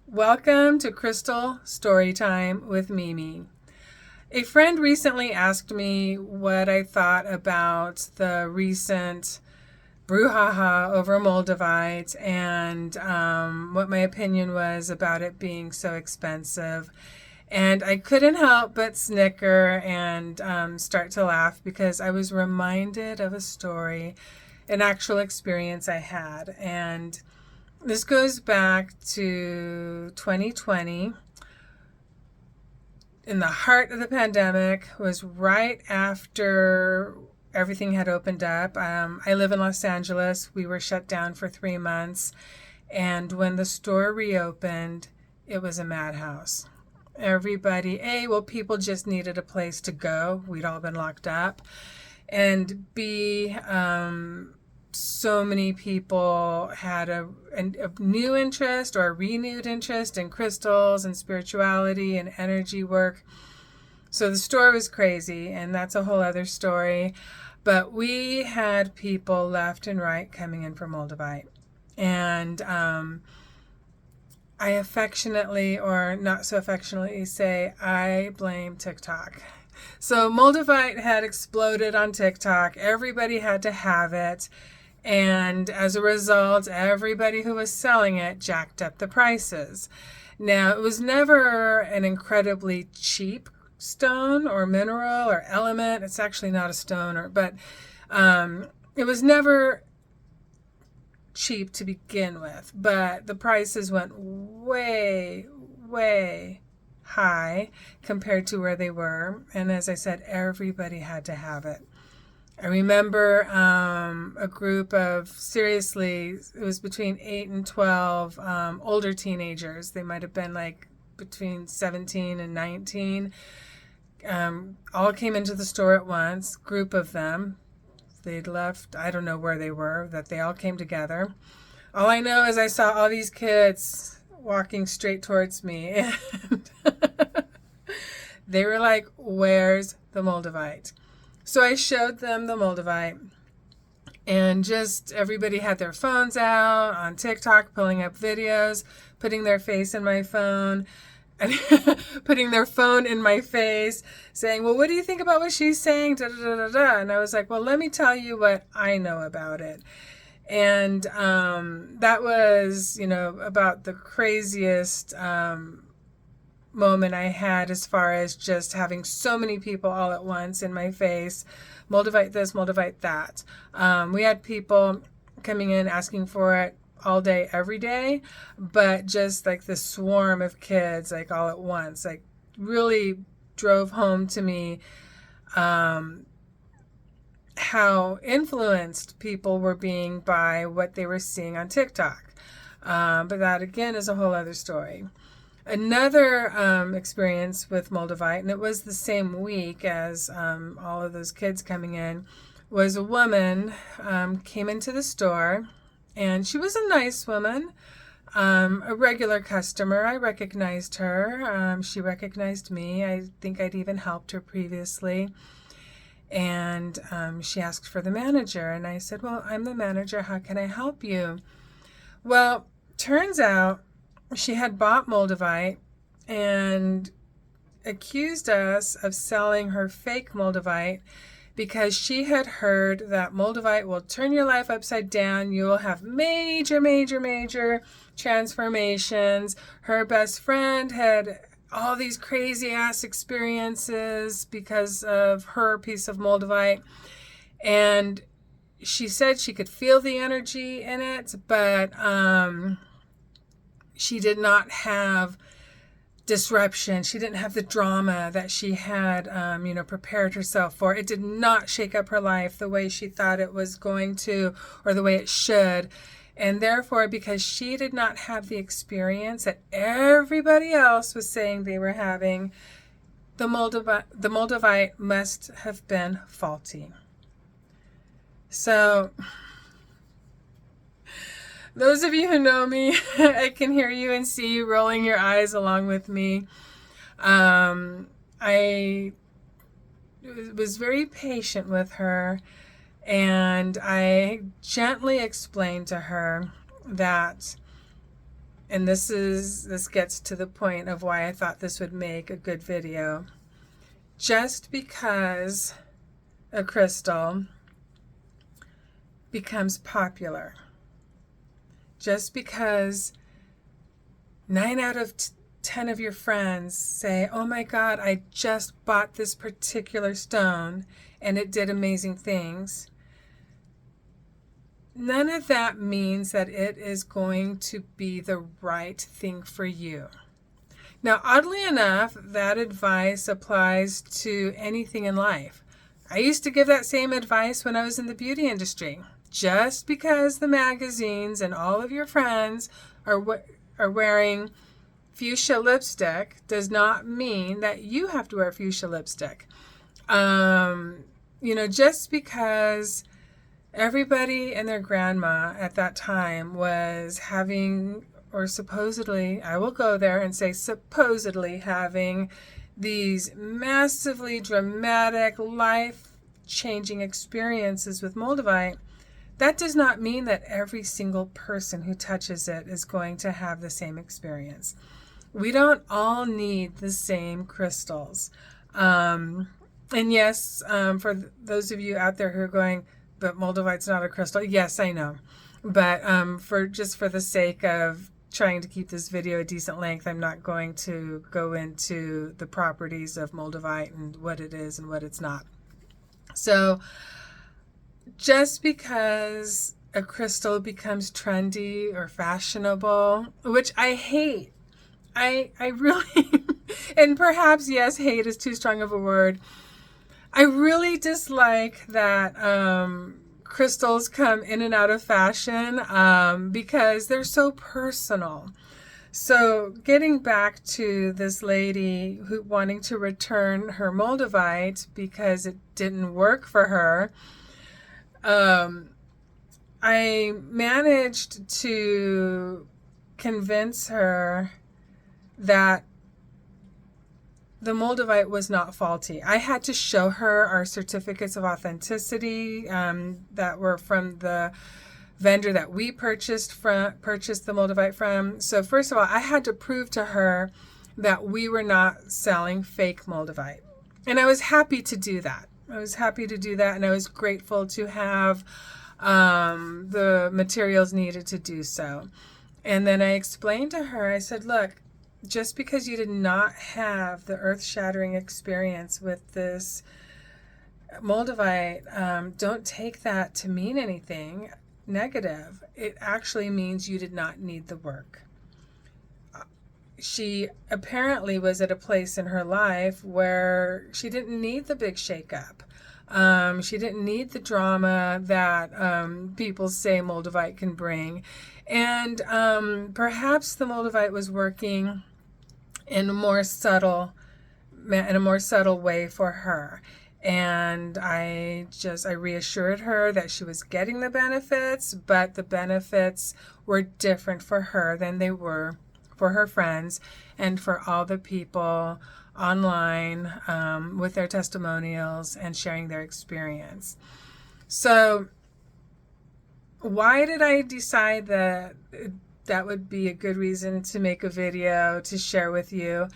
Welcome to Crystal Storytime with Mimi. A friend recently asked me what I thought about the recent brouhaha over Moldavite and what my opinion was about it being so expensive. And I couldn't help but snicker and start to laugh because I was reminded of a story, an actual experience I had. And this goes back to 2020. In the heart of the pandemic, was right after everything had opened up. I live in Los Angeles. We were shut down for 3 months. And when the store reopened, it was a madhouse. Everybody, people just needed a place to go. We'd all been locked up. And B, so many people had a new interest or a renewed interest in crystals and spirituality and energy work. So the store was crazy, and that's a whole other story. But we had people left and right coming in for Moldavite. And I affectionately, or not so affectionately, say I blame TikTok. So Moldavite had exploded on TikTok. Everybody had to have it. And as a result, everybody who was selling it jacked up the prices. Now, it was never an incredibly cheap stone or mineral or element. It's actually not a stone, but it was never cheap to begin with. But the prices went way, way high compared to where they were. And as I said, everybody had to have it. I remember a group of, seriously, it was between 8 and 12 older teenagers. They might have been like between 17 and 19. All came into the store at once, group of them. They'd left, I don't know where they were, that they all came together. All I know is I saw all these kids walking straight towards me. And they were like, "Where's the Moldavite?" So I showed them the Moldavite, and just everybody had their phones out on TikTok, pulling up videos, putting their face in my phone, and putting their phone in my face, saying, "Well, what do you think about what she's saying?" Da, da, da, da, da. And I was like, "Well, let me tell you what I know about it." And that was, about the craziest moment I had as far as just having so many people all at once in my face. Moldavite this, Moldavite that. We had people coming in asking for it all day, every day, but just like the swarm of kids, like all at once, like really drove home to me how influenced people were being by what they were seeing on TikTok. But that again is a whole other story. Another experience with Moldavite, and it was the same week as all of those kids coming in, was a woman came into the store, and she was a nice woman, a regular customer. I recognized her. She recognized me. I think I'd even helped her previously. And she asked for the manager, and I said, "Well, I'm the manager. How can I help you?" Well, turns out she had bought Moldavite and accused us of selling her fake Moldavite because she had heard that Moldavite will turn your life upside down. You will have major, major, major transformations. Her best friend had all these crazy ass experiences because of her piece of Moldavite. And she said she could feel the energy in it, but she did not have disruption. She didn't have the drama that she had, prepared herself for. It did not shake up her life the way she thought it was going to, or the way it should. And therefore, because she did not have the experience that everybody else was saying they were having, the Moldavite must have been faulty. So those of you who know me, I can hear you and see you rolling your eyes along with me. I was very patient with her, and I gently explained to her that and this gets to the point of why I thought this would make a good video. Just because a crystal becomes popular, just because 9 out of 10 of your friends say, oh my God, I just bought this particular stone and it did amazing things, none of that means that it is going to be the right thing for you. Now, oddly enough, that advice applies to anything in life. I used to give that same advice when I was in the beauty industry. Just because the magazines and all of your friends are wearing fuchsia lipstick does not mean that you have to wear fuchsia lipstick. Just because everybody and their grandma at that time was having, or supposedly, I will go there and say supposedly having, these massively dramatic, life-changing experiences with Moldavite, that does not mean that every single person who touches it is going to have the same experience. We don't all need the same crystals. And yes, for those of you out there who are going, but Moldavite's not a crystal. Yes, I know. But for the sake of trying to keep this video a decent length, I'm not going to go into the properties of Moldavite and what it is and what it's not. So just because a crystal becomes trendy or fashionable, which I hate, I really, and perhaps, yes, hate is too strong of a word. I really dislike that crystals come in and out of fashion because they're so personal. So getting back to this lady who wanting to return her Moldavite because it didn't work for her, I managed to convince her that the Moldavite was not faulty. I had to show her our certificates of authenticity that were from the vendor that we purchased the Moldavite from. So first of all, I had to prove to her that we were not selling fake Moldavite. And I was happy to do that. And I was grateful to have the materials needed to do so. And then I explained to her, I said, look, just because you did not have the earth-shattering experience with this Moldavite, don't take that to mean anything negative. It actually means you did not need the work. She apparently was at a place in her life where she didn't need the big shakeup. She didn't need the drama that people say Moldavite can bring. And perhaps the Moldavite was working in a more subtle way for her. And I reassured her that she was getting the benefits, but the benefits were different for her than they were for her friends and for all the people online with their testimonials and sharing their experience. So why did I decide that that would be a good reason to make a video to share with you?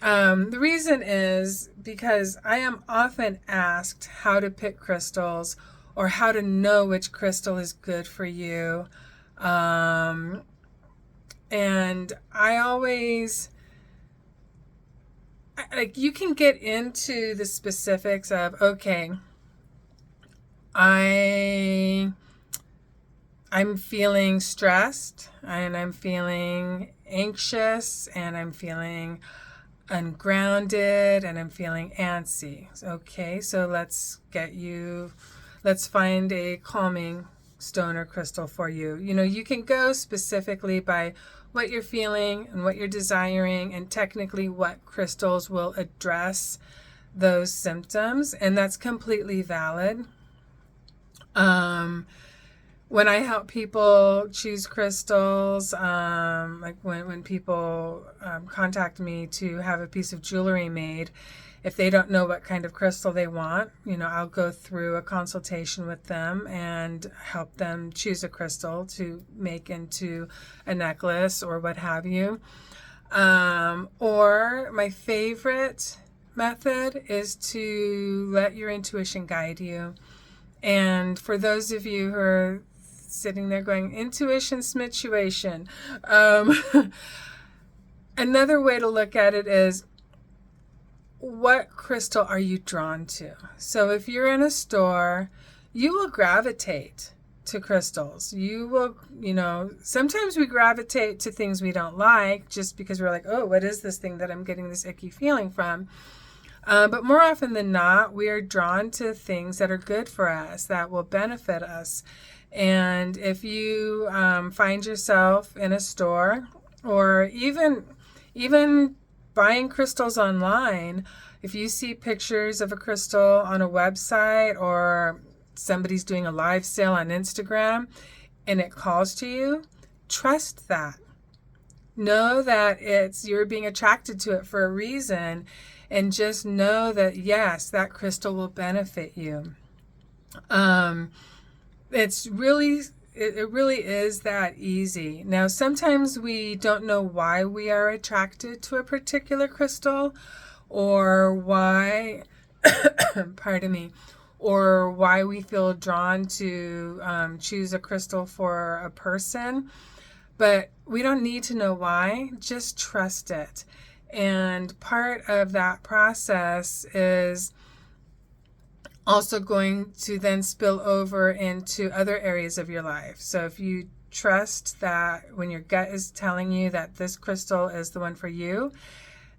The reason is because I am often asked how to pick crystals or how to know which crystal is good for you. And I always, you can get into the specifics of, okay, I'm feeling stressed and I'm feeling anxious and I'm feeling ungrounded and I'm feeling antsy. Okay, so let's find a calming stone or crystal for you. You can go specifically by what you're feeling and what you're desiring, and technically what crystals will address those symptoms, and that's completely valid. When I help people choose crystals, like when people contact me to have a piece of jewelry made, if they don't know what kind of crystal they want, I'll go through a consultation with them and help them choose a crystal to make into a necklace or what have you. Or my favorite method is to let your intuition guide you. And for those of you who are sitting there going, intuition, smituation, another way to look at it is, what crystal are you drawn to? So if you're in a store, you will gravitate to crystals. You will, sometimes we gravitate to things we don't like just because we're like, oh, what is this thing that I'm getting this icky feeling from? But more often than not, we are drawn to things that are good for us, that will benefit us. And if you find yourself in a store, or even buying crystals online, if you see pictures of a crystal on a website, or somebody's doing a live sale on Instagram and it calls to you, trust that. Know that you're being attracted to it for a reason, and just know that yes, that crystal will benefit you. It really is that easy. Now, sometimes we don't know why we are attracted to a particular crystal, or why, pardon me, or why we feel drawn to choose a crystal for a person. But we don't need to know why, just trust it. And part of that process is also going to then spill over into other areas of your life. So if you trust that when your gut is telling you that this crystal is the one for you,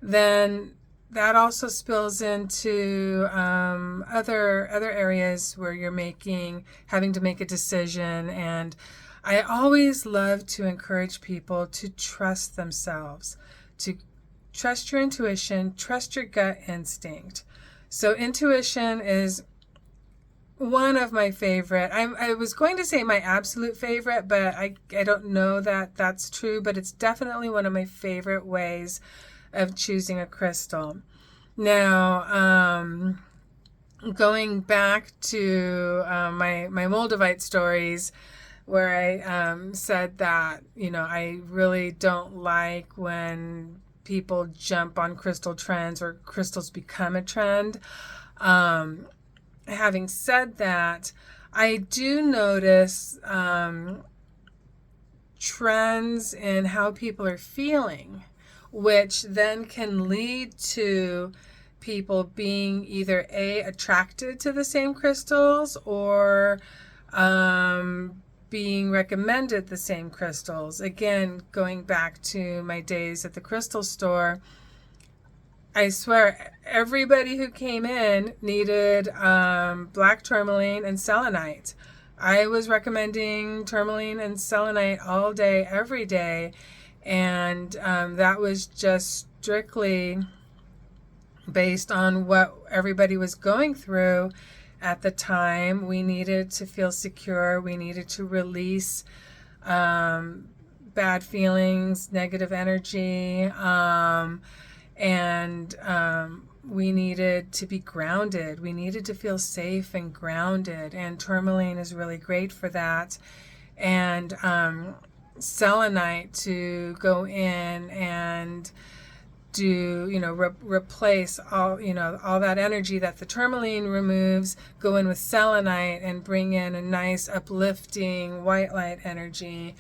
then that also spills into other areas where you're having to make a decision. And I always love to encourage people to trust themselves, to trust your intuition, trust your gut instinct. So intuition is one of my favorite. I was going to say my absolute favorite, but I don't know that that's true, but it's definitely one of my favorite ways of choosing a crystal. Now, going back to my Moldavite stories, where I said that, I really don't like when people jump on crystal trends or crystals become a trend. Having said that, I do notice trends in how people are feeling, which then can lead to people being either attracted to the same crystals, or being recommended the same crystals. Again, going back to my days at the crystal store, I swear everybody who came in needed black tourmaline and selenite. I was recommending tourmaline and selenite all day, every day, and that was just strictly based on what everybody was going through at the time. We needed to feel secure. We needed to release bad feelings, negative energy, and we needed to be grounded. We needed to feel safe and grounded, and tourmaline is really great for that. And selenite to go in and do, replace all that energy that the tourmaline removes, go in with selenite and bring in a nice uplifting white light energy.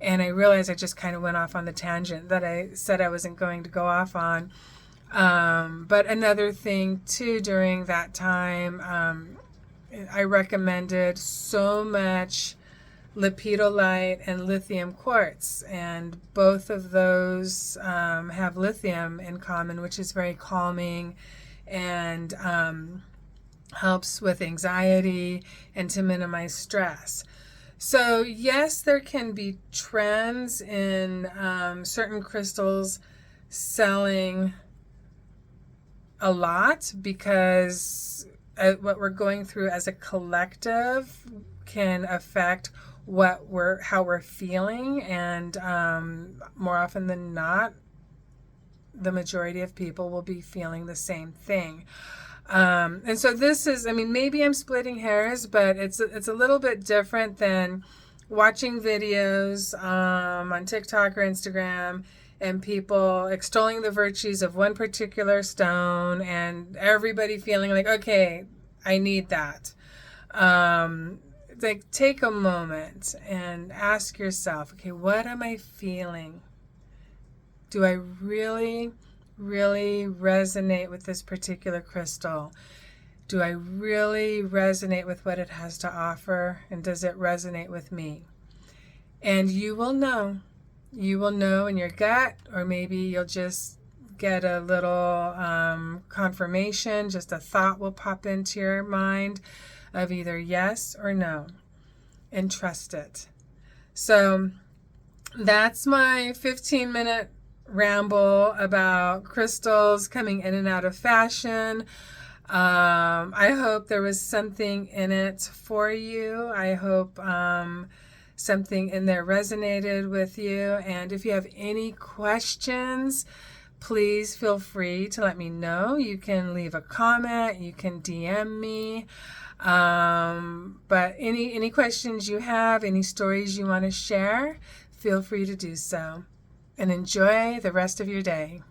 And I realized I just kind of went off on the tangent that I said I wasn't going to go off on. But another thing too, during that time, I recommended so much lepidolite and lithium quartz, and both of those have lithium in common, which is very calming and helps with anxiety and to minimize stress. So yes, there can be trends in certain crystals selling a lot, because what we're going through as a collective can affect how we're feeling, and more often than not, the majority of people will be feeling the same thing. And so this is, I mean, maybe I'm splitting hairs, but it's a little bit different than watching videos on TikTok or Instagram and people extolling the virtues of one particular stone and everybody feeling like, okay, I need that. Like, take a moment and ask yourself, okay, what am I feeling? Do I really resonate with this particular crystal? Do I really resonate with what it has to offer? And does it resonate with me? And you will know. You will know in your gut, or maybe you'll just get a little confirmation, just a thought will pop into your mind of either yes or no. And trust it. So that's my 15-minute ramble about crystals coming in and out of fashion. I hope there was something in it for you. I hope something in there resonated with you. And if you have any questions, please feel free to let me know. You can leave a comment, you can DM me. But any questions you have, any stories you want to share, feel free to do so. And enjoy the rest of your day.